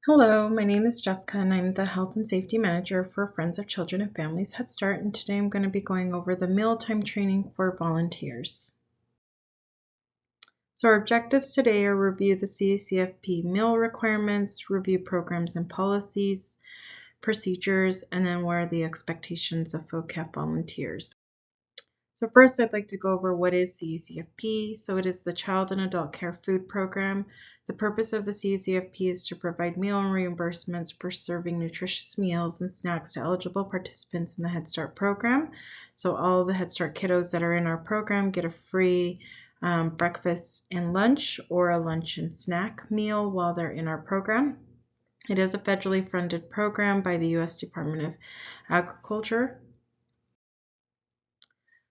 Hello, my name is Jessica and I'm the Health and Safety Manager for Friends of Children and Families Head Start, and today I'm going to be going over the mealtime training for volunteers. So our objectives today are review the CACFP meal requirements, review programs and policies, procedures, and then what are the expectations of FOCAP volunteers. So first, I'd like to go over what is CACFP. So it is the Child and Adult Care Food Program. The purpose of the CACFP is to provide meal and reimbursements for serving nutritious meals and snacks to eligible participants in the Head Start program. So all the Head Start kiddos that are in our program get a free breakfast and lunch or a lunch and snack meal while they're in our program. It is a federally funded program by the U.S. Department of Agriculture.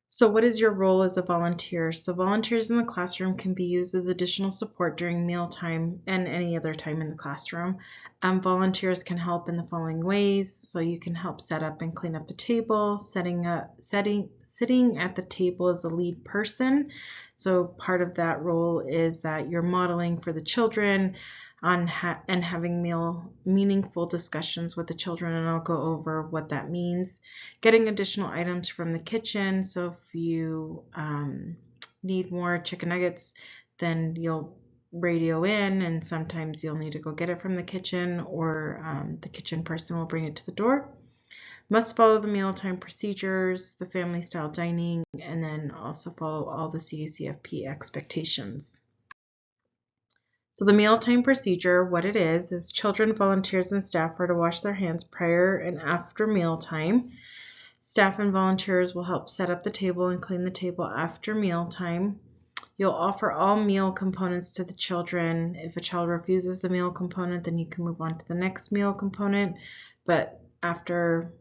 So what is your role as a volunteer? So volunteers in the classroom can be used as additional support during mealtime and any other time in the classroom. Volunteers can help in the following ways. So you can help set up and clean up the table, sitting at the table as a lead person. So part of that role is that you're modeling for the children and having meaningful discussions with the children, and I'll go over what that means. Getting additional items from the kitchen, so if you need more chicken nuggets, then you'll radio in, and sometimes you'll need to go get it from the kitchen, or the kitchen person will bring it to the door. Must follow the mealtime procedures, the family style dining, and then also follow all the CACFP expectations. So the mealtime procedure, what it is children, volunteers, and staff are to wash their hands prior and after mealtime. Staff and volunteers will help set up the table and clean the table after mealtime. You'll offer all meal components to the children. If a child refuses the meal component, then you can move on to the next meal component, but after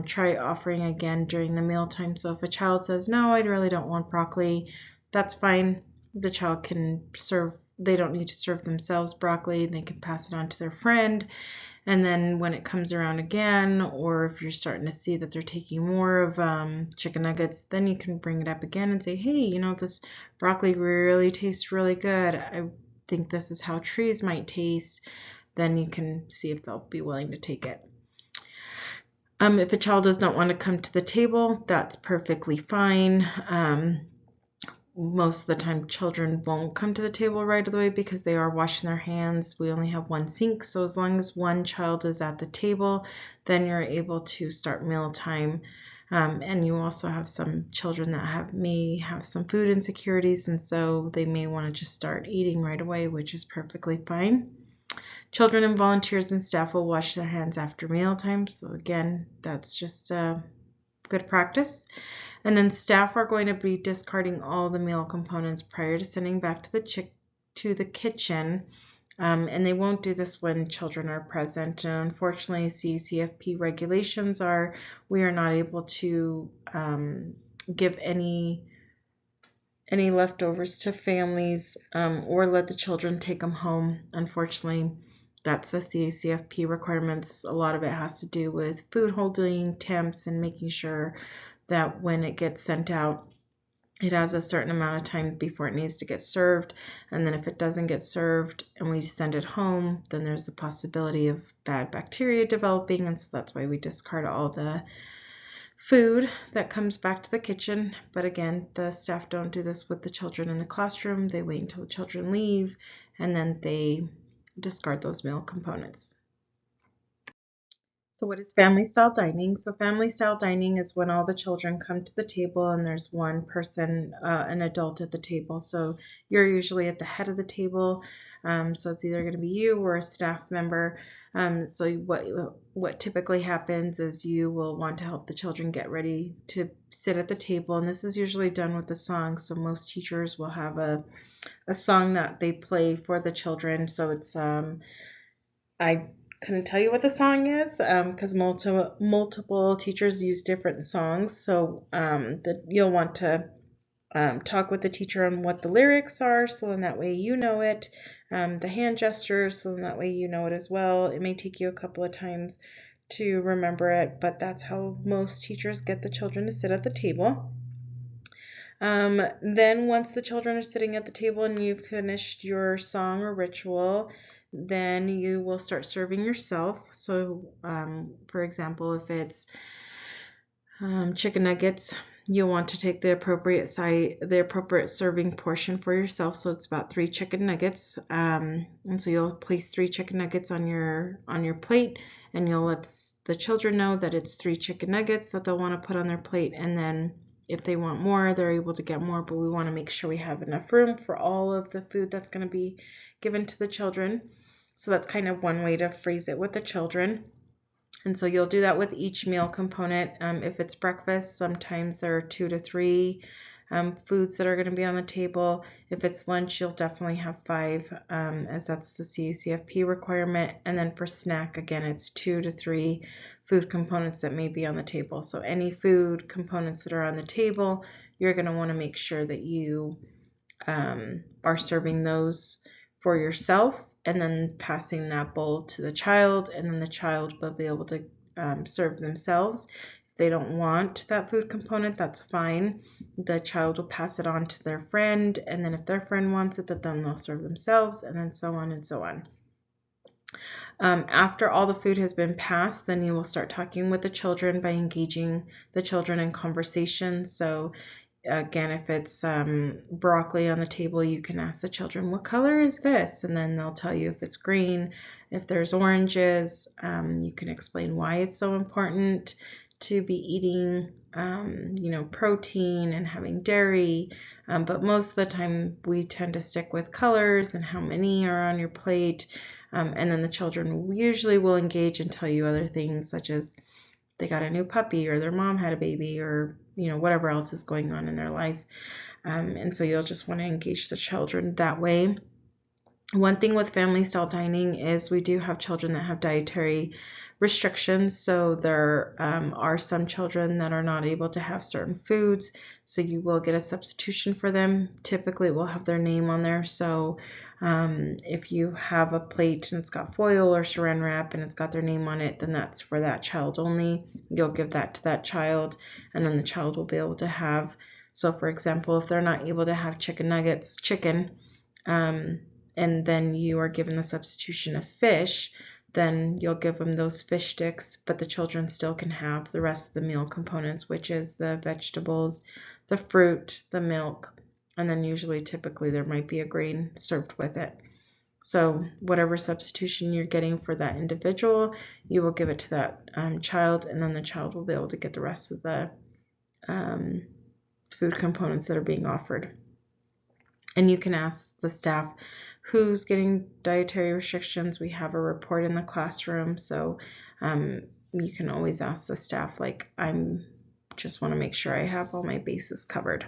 try offering again during the mealtime. So if a child says, no, I really don't want broccoli, that's fine. The child can serve. They don't need to serve themselves broccoli. They can pass it on to their friend. And then when it comes around again, or if you're starting to see that they're taking more of chicken nuggets, then you can bring it up again and say, hey, you know, this broccoli really tastes really good. I think this is how trees might taste. Then you can see if they'll be willing to take it. If a child does not want to come to the table, that's perfectly fine. Most of the time children won't come to the table right away because they are washing their hands. We only have one sink, so as long as one child is at the table, then you're able to start mealtime. And you also have some children that may have some food insecurities, and so they may want to just start eating right away, which is perfectly fine. Children and volunteers and staff will wash their hands after mealtime, so again, that's just good practice. And then staff are going to be discarding all the meal components prior to sending back to the kitchen. And they won't do this when children are present. And unfortunately, CACFP regulations are we are not able to give any leftovers to families or let the children take them home. Unfortunately, that's the CACFP requirements. A lot of it has to do with food holding, temps, and making sure that when it gets sent out, it has a certain amount of time before it needs to get served. And then if it doesn't get served and we send it home, then there's the possibility of bad bacteria developing. And so that's why we discard all the food that comes back to the kitchen. But again, the staff don't do this with the children in the classroom. They wait until the children leave and then they discard those meal components. So what is family style dining? So family style dining is when all the children come to the table and there's one person, an adult at the table. So you're usually at the head of the table. So it's either going to be you or a staff member. So what typically happens is you will want to help the children get ready to sit at the table. And this is usually done with a song. So most teachers will have a song that they play for the children. So it's, I couldn't tell you what the song is because multiple teachers use different songs. So you'll want to talk with the teacher on what the lyrics are, so then that way you know it. The hand gestures, so then that way you know it as well. It may take you a couple of times to remember it, but that's how most teachers get the children to sit at the table. Then once the children are sitting at the table and you've finished your song or ritual, Then you will start serving yourself. So, for example, if it's chicken nuggets, you'll want to take the appropriate serving portion for yourself. So it's about 3 chicken nuggets, and so you'll place 3 chicken nuggets on your plate, and you'll let the children know that it's 3 chicken nuggets that they'll want to put on their plate, and then if they want more, they're able to get more. But we want to make sure we have enough room for all of the food that's going to be given to the children. So that's kind of one way to phrase it with the children. And so you'll do that with each meal component. If it's breakfast, sometimes there are 2 to 3 foods that are going to be on the table. If it's lunch, you'll definitely have 5, as that's the CUCFP requirement. And then for snack, again, it's 2 to 3 food components that may be on the table. So any food components that are on the table, you're going to want to make sure that you are serving those for yourself, and then passing that bowl to the child, and then the child will be able to serve themselves. If they don't want that food component, that's fine. The child will pass it on to their friend, and then if their friend wants it, then they'll serve themselves, and then so on and so on. After all the food has been passed, then you will start talking with the children by engaging the children in conversation. So again, if it's broccoli on the table, you can ask the children, what color is this? And then they'll tell you if it's green. If there's oranges, you can explain why it's so important to be eating, protein and having dairy. But most of the time, we tend to stick with colors and how many are on your plate. And then the children usually will engage and tell you other things, such as they got a new puppy, or their mom had a baby, or whatever else is going on in their life. And so you'll just want to engage the children that way. One thing with family style dining is we do have children that have dietary restrictions. So there are some children that are not able to have certain foods. So you will get a substitution for them. Typically it will have their name on there. So if you have a plate and it's got foil or saran wrap and it's got their name on it, then that's for that child only. You'll give that to that child, and then the child will be able to have. So for example, if they're not able to have chicken nuggets, and then you are given the substitution of fish, then you'll give them those fish sticks, but the children still can have the rest of the meal components, which is the vegetables, the fruit, the milk, and then typically there might be a grain served with it. So whatever substitution you're getting for that individual, you will give it to that child, and then the child will be able to get the rest of the food components that are being offered. And you can ask the staff who's getting dietary restrictions. We have a report in the classroom, so you can always ask the staff, like, I'm just want to make sure I have all my bases covered.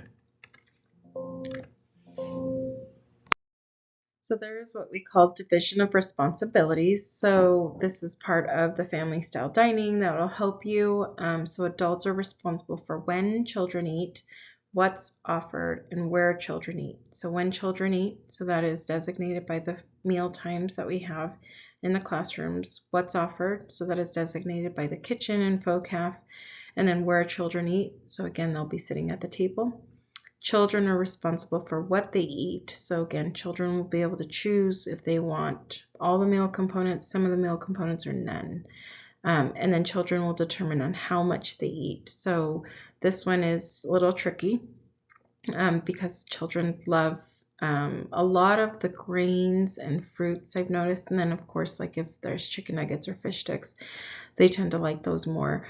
So there is what we call division of responsibilities. So this is part of the family style dining that will help you. So adults are responsible for when children eat, what's offered, and where children eat. So when children eat, so that is designated by the meal times that we have in the classrooms. What's offered, so that is designated by the kitchen and FOCAF. And then where children eat, so again, they'll be sitting at the table. Children are responsible for what they eat. So again, children will be able to choose if they want all the meal components, some of the meal components, or none. And then children will determine on how much they eat. So this one is a little tricky because children love a lot of the grains and fruits, I've noticed. And then of course, like if there's chicken nuggets or fish sticks, they tend to like those more.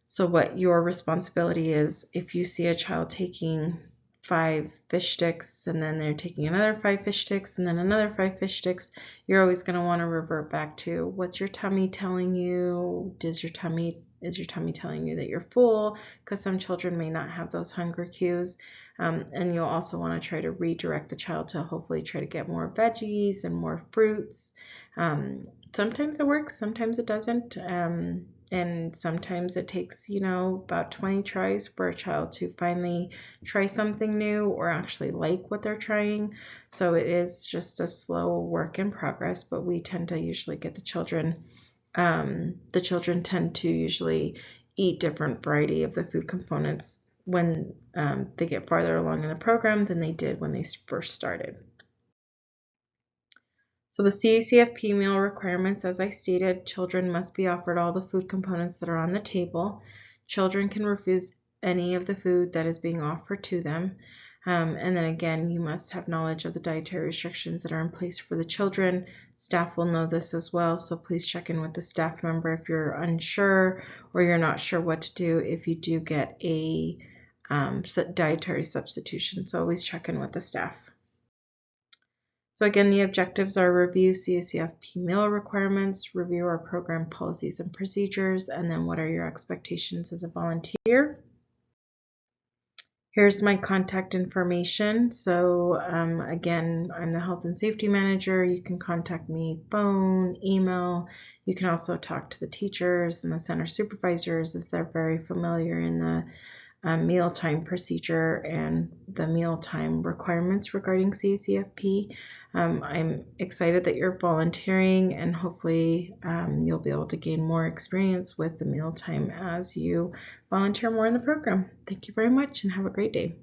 So what your responsibility is, if you see a child taking 5 fish sticks, and then they're taking another 5 fish sticks, and then another 5 fish sticks, you're always going to want to revert back to, what's your tummy telling you? Is your tummy telling you that you're full? Because some children may not have those hunger cues. And you'll also want to try to redirect the child to hopefully try to get more veggies and more fruits. Sometimes it works, sometimes it doesn't. And sometimes it takes, about 20 tries for a child to finally try something new or actually like what they're trying. So it is just a slow work in progress, but we tend to usually get the children tend to usually eat different variety of the food components when they get farther along in the program than they did when they first started. So the CACFP meal requirements, as I stated, children must be offered all the food components that are on the table. Children can refuse any of the food that is being offered to them. And then again, you must have knowledge of the dietary restrictions that are in place for the children. Staff will know this as well, so please check in with the staff member if you're unsure or you're not sure what to do if you do get a dietary substitution. So always check in with the staff. So again, the objectives are review CACFP meal requirements, review our program policies and procedures, and then what are your expectations as a volunteer? Here's my contact information. So again, I'm the health and safety manager. You can contact me phone, email. You can also talk to the teachers and the center supervisors as they're very familiar in the mealtime procedure and the mealtime requirements regarding CACFP. I'm excited that you're volunteering, and hopefully you'll be able to gain more experience with the mealtime as you volunteer more in the program. Thank you very much and have a great day.